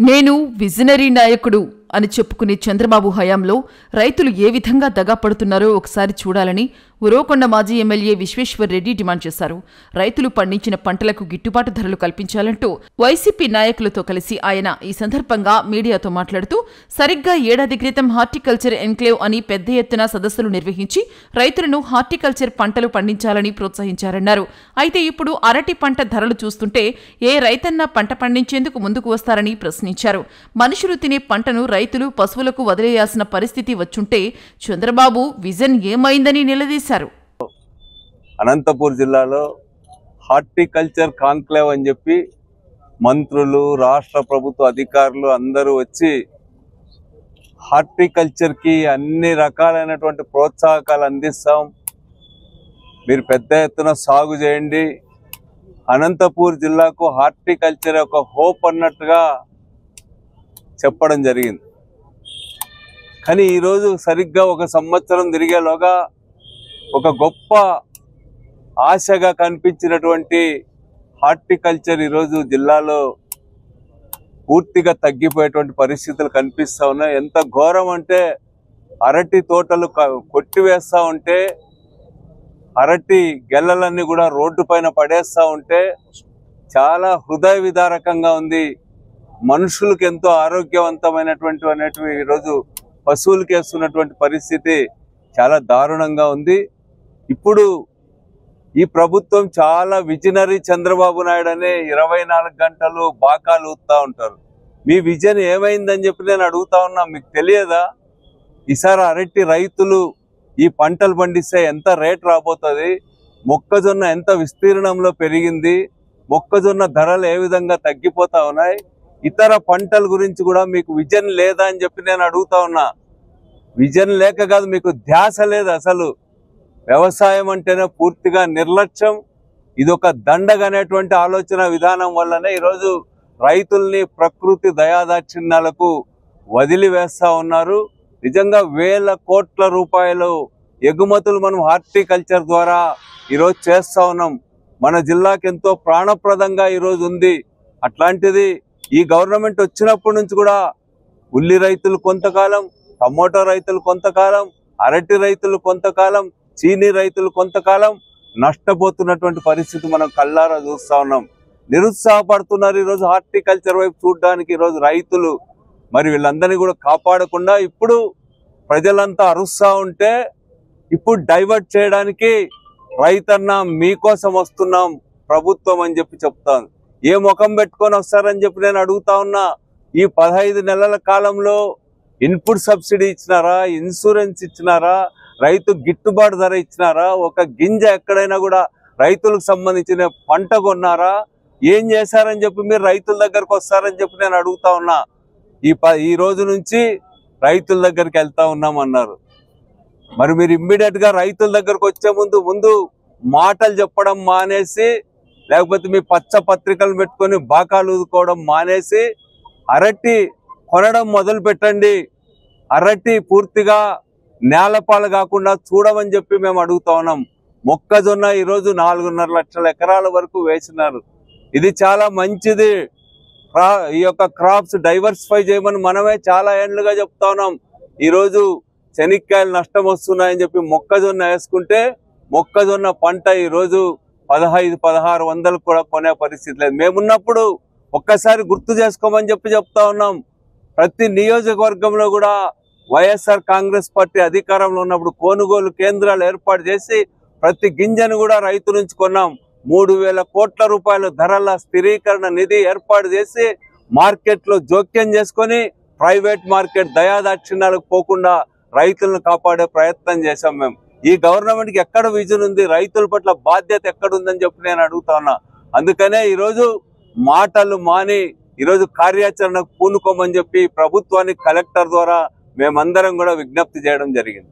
నేను విజనరీ నాయకుడు అని చెప్పుకునే చంద్రబాబు హయాంలో రైతులు ఏ విధంగా దగాపడుతున్నారో ఒకసారి చూడాలని ఉరవకొండ మాజీ ఎమ్మెల్యే విశ్వేశ్వర్ రెడ్డి డిమాండ్ చేశారు. రైతులు పండించిన పంటలకు గిట్టుబాటు ధరలు కల్పించాలంటూ వైసీపీ నాయకులతో కలిసి ఆయన ఈ సందర్భంగా మీడియాతో మాట్లాడుతూ సరిగ్గా ఏడాది క్రితం హార్టికల్చర్ ఎన్క్లేవ్ అని పెద్ద ఎత్తున సదస్సులు నిర్వహించి రైతులను హార్టికల్చర్ పంటలు పండించాలని ప్రోత్సహించారన్నారు. అయితే ఇప్పుడు అరటి పంట ధరలు చూస్తుంటే ఏ రైతన్నా పంట పండించేందుకు ముందుకు వస్తారని ప్రశ్నించారు. మనుషులు తినే పంటను రైతులు పశువులకు వదిలేయాల్సిన పరిస్థితి వచ్చుంటే చంద్రబాబు విజన్ ఏమైందని నిలదీశారు. అనంతపూర్ జిల్లాలో హార్టికల్చర్ కాన్క్లేవ్ అని చెప్పి మంత్రులు, రాష్ట్ర ప్రభుత్వ అధికారులు అందరూ వచ్చి హార్టికల్చర్ కి అన్ని రకాలైనటువంటి ప్రోత్సాహకాలు అందిస్తాం, మీరు పెద్ద ఎత్తున సాగు చేయండి, అనంతపూర్ జిల్లాకు హార్టికల్చర్ ఒక హోప్ అన్నట్టుగా చెప్పడం జరిగింది. కానీ ఈరోజు సరిగ్గా ఒక సంవత్సరం తిరిగేలోగా ఒక గొప్ప ఆశగా కనిపించినటువంటి హార్టికల్చర్ ఈరోజు జిల్లాలో పూర్తిగా తగ్గిపోయేటువంటి పరిస్థితులు కనిపిస్తూ ఉన్నాయి. ఎంత ఘోరం అంటే అరటి తోటలు కొట్టివేస్తూ ఉంటే, అరటి గెల్లలన్నీ కూడా రోడ్డు పైన పడేస్తూ ఉంటే చాలా హృదయ విదారకంగా ఉంది. మనుషులకు ఎంతో ఆరోగ్యవంతమైనటువంటి ఈరోజు పశువులకు వేస్తున్నటువంటి పరిస్థితి చాలా దారుణంగా ఉంది. ఇప్పుడు ఈ ప్రభుత్వం చాలా విజనరీ చంద్రబాబు నాయుడు అనే 24 గంటలు బాకాలు ఊపుతా ఉంటారు. మీ విజన్ ఏమైందని చెప్పి నేను అడుగుతా ఉన్నా. మీకు తెలియదా ఈసారి అరటి రైతులు ఈ పంటలు పండిస్తే ఎంత రేట్ రాబోతుంది, మొక్కజొన్న ఎంత విస్తీర్ణంలో పెరిగింది, మొక్కజొన్న ధరలు ఏ విధంగా తగ్గిపోతా ఉన్నాయి, ఇతర పంటల గురించి కూడా మీకు విజన్ లేదా అని చెప్పి నేను అడుగుతా ఉన్నా. విజన్ లేక కాదు, మీకు ధ్యాస లేదు. అసలు వ్యవసాయం అంటేనే పూర్తిగా నిర్లక్ష్యం. ఇదొక దండగనేటువంటి ఆలోచన విధానం వల్లనే ఈరోజు రైతుల్ని ప్రకృతి దయాదాక్షిణ్యాలకు వదిలివేస్తా ఉన్నారు. నిజంగా వేల కోట్ల రూపాయలు ఎగుమతులు మనం హార్టికల్చర్ ద్వారా ఈరోజు చేస్తా ఉన్నాం. మన జిల్లాకి ఎంతో ప్రాణప్రదంగా ఈరోజు ఉంది. అట్లాంటిది ఈ గవర్నమెంట్ వచ్చినప్పటి నుంచి కూడా ఉల్లి రైతులు కొంతకాలం, టమోటా రైతులు కొంతకాలం, అరటి రైతులు కొంతకాలం, చీనీ రైతులు కొంతకాలం నష్టపోతున్నటువంటి పరిస్థితి మనం కళ్ళారా చూస్తా ఉన్నాం. నిరుత్సాహపడుతున్నారు ఈరోజు హార్టికల్చర్ వైపు చూడడానికి ఈరోజు రైతులు. మరి వీళ్ళందరినీ కూడా కాపాడకుండా ఇప్పుడు ప్రజలంతా అరుస్తా ఉంటే ఇప్పుడు డైవర్ట్ చేయడానికి రైతన్న మీకోసం వస్తున్నాం ప్రభుత్వం అని చెప్పి చెప్తాను. ఏ ముఖం పెట్టుకొని వస్తారని చెప్పి నేను అడుగుతా ఉన్నా. ఈ 15 నెలల కాలంలో ఇన్పుట్ సబ్సిడీ ఇచ్చినారా, ఇన్సూరెన్స్ ఇచ్చినారా, రైతు గిట్టుబాటు ధర ఇచ్చినారా, ఒక గింజ ఎక్కడైనా కూడా రైతులకు సంబంధించిన పంట కొన్నారా, ఏం చేశారని చెప్పి మీరు రైతుల దగ్గరకు వస్తారని చెప్పి నేను అడుగుతా ఉన్నా. ఈ రోజు నుంచి రైతుల దగ్గరికి వెళ్తా ఉన్నామన్నారు. మరి మీరు ఇమ్మీడియట్ గా రైతుల దగ్గరకు వచ్చే ముందు మాటలు చెప్పడం మానేసి, లేకపోతే మీ పచ్చ పత్రికలు పెట్టుకొని బాకాలు ఊదుకోవడం మానేసి అరటి కొనడం మొదలు పెట్టండి. అరటి పూర్తిగా నేలపాలు కాకుండా చూడమని చెప్పి మేము అడుగుతా ఉన్నాం. మొక్కజొన్న ఈరోజు 4.5 లక్షల ఎకరాల వరకు వేసినారు. ఇది చాలా మంచిది. ఈ యొక్క క్రాప్స్ డైవర్సిఫై చేయమని మనమే చాలా ఏళ్లుగా చెప్తా ఉన్నాం. ఈరోజు శనక్కాయలు నష్టం వస్తున్నాయని చెప్పి మొక్కజొన్న వేసుకుంటే మొక్కజొన్న పంట ఈరోజు 1500-1600 కూడా కొనే పరిస్థితి లేదు. మేమున్నప్పుడు ఒక్కసారి గుర్తు చేసుకోమని చెప్పి చెప్తా ఉన్నాం. ప్రతి నియోజకవర్గంలో కూడా వైఎస్ఆర్ కాంగ్రెస్ పార్టీ అధికారంలో ఉన్నప్పుడు కొనుగోలు కేంద్రాలు ఏర్పాటు చేసి ప్రతి గింజను కూడా రైతు నుంచి కొన్నాం. 3000 కోట్ల రూపాయల ధరల స్థిరీకరణ నిధి ఏర్పాటు చేసి మార్కెట్లో జోక్యం చేసుకొని ప్రైవేట్ మార్కెట్ దయాదాక్షిణ్యాలకు పోకుండా రైతులను కాపాడే ప్రయత్నం చేశాం మేము. ఈ గవర్నమెంట్కి ఎక్కడ విజన్ ఉంది, రైతుల పట్ల బాధ్యత ఎక్కడుందని చెప్పి నేను అడుగుతా ఉన్నా. అందుకనే ఈరోజు మాటలు మాని ఈరోజు కార్యాచరణకు పూనుకోమని చెప్పి ప్రభుత్వానికి కలెక్టర్ ద్వారా మేమందరం కూడా విజ్ఞప్తి చేయడం జరిగింది.